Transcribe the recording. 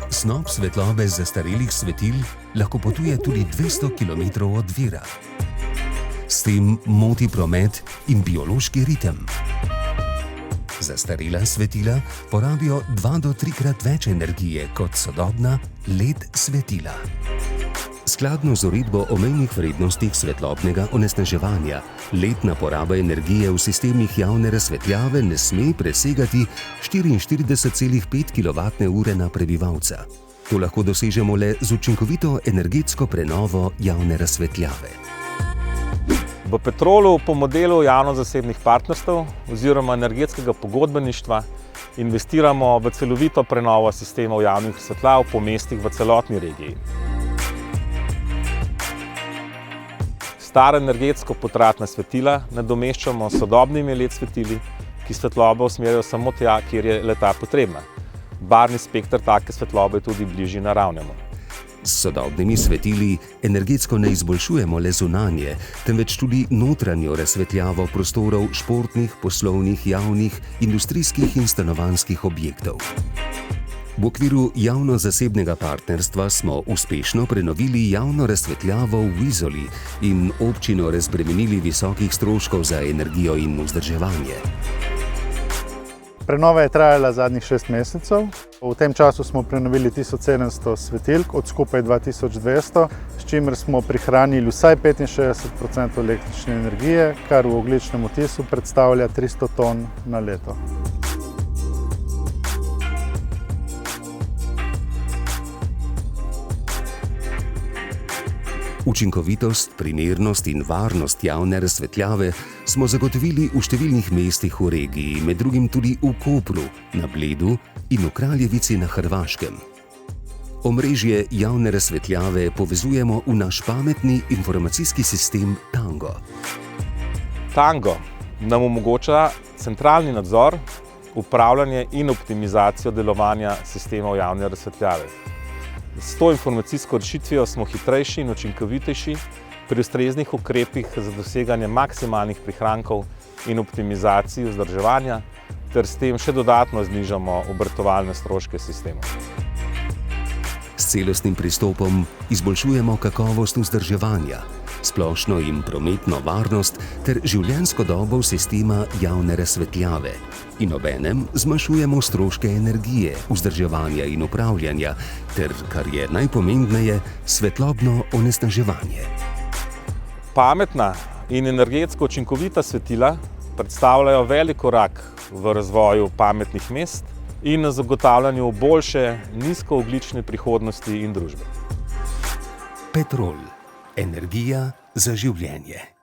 Snop svetlobe zastarelih svetil lahko potuje tudi 200 km od vira. S tem moti promet in biološki ritem. Zastarela svetila porabijo 2 do 3-krat več energije kot sodobna LED svetila. Skladno z uredbo o mejnih vrednostih svetlobnega onesnaževanja, letna poraba energije v sistemih javne razsvetljave ne sme presegati 44,5 kWh na prebivalca. To lahko dosežemo le z učinkovito energetsko prenovo javne razsvetljave. V Petrolu po modelu javno-zasebnih partnerstev oziroma energetskega pogodbeništva investiramo v celovito prenovo sistemov javnih razsvetljav po mestih v celotni regiji. Stara energetsko potratna svetila nadomeščamo s sodobnimi LED svetili, ki svetlobo usmerjajo samo tja, kjer je le-ta potrebna. Barvni spekter take svetlobe je tudi bližji naravnemu. S sodobnimi svetili energetsko ne izboljšujemo le zunanje, temveč tudi notranjo razsvetljavo prostorov športnih, poslovnih, javnih, industrijskih in stanovanjskih objektov. V okviru javno-zasebnega partnerstva smo uspešno prenovili javno razsvetljavo v Izoli in občino razbremenili visokih stroškov za energijo in vzdrževanje. Prenova je trajala zadnjih 6 mesecev. V tem času smo prenovili 1700 svetilk od skupaj 2200, s čimer smo prihranili vsaj 65% električne energije, kar v ogljičnem odtisu predstavlja 300 ton na leto. Učinkovitost, primernost in varnost javne razsvetljave smo zagotovili v številnih mestih v regiji, med drugim tudi v Kopru, na Bledu in v Kraljevici na Hrvaškem. Omrežje javne razsvetljave povezujemo v naš pametni informacijski sistem Tango. Tango nam omogoča centralni nadzor, upravljanje in optimizacijo delovanja sistemov javne razsvetljave. S to informacijsko rešitvijo smo hitrejši in učinkovitejši pri ustreznih ukrepih za doseganje maksimalnih prihrankov in optimizaciji vzdrževanja ter s tem še dodatno znižamo obratovalne stroške sistemov. S celostnim pristopom izboljšujemo kakovost vzdrževanja, splošno in prometno varnost ter življenjsko dobo sistema javne razsvetljave in obenem zmanjšujemo stroške energije, vzdrževanja in upravljanja ter, kar je najpomembneje, svetlobno onesnaževanje. Pametna in energetsko učinkovita svetila predstavljajo velik korak v razvoju pametnih mest in na zagotavljanju boljše nizkoogljične prihodnosti in družbe. Petrol. Energija za življenje.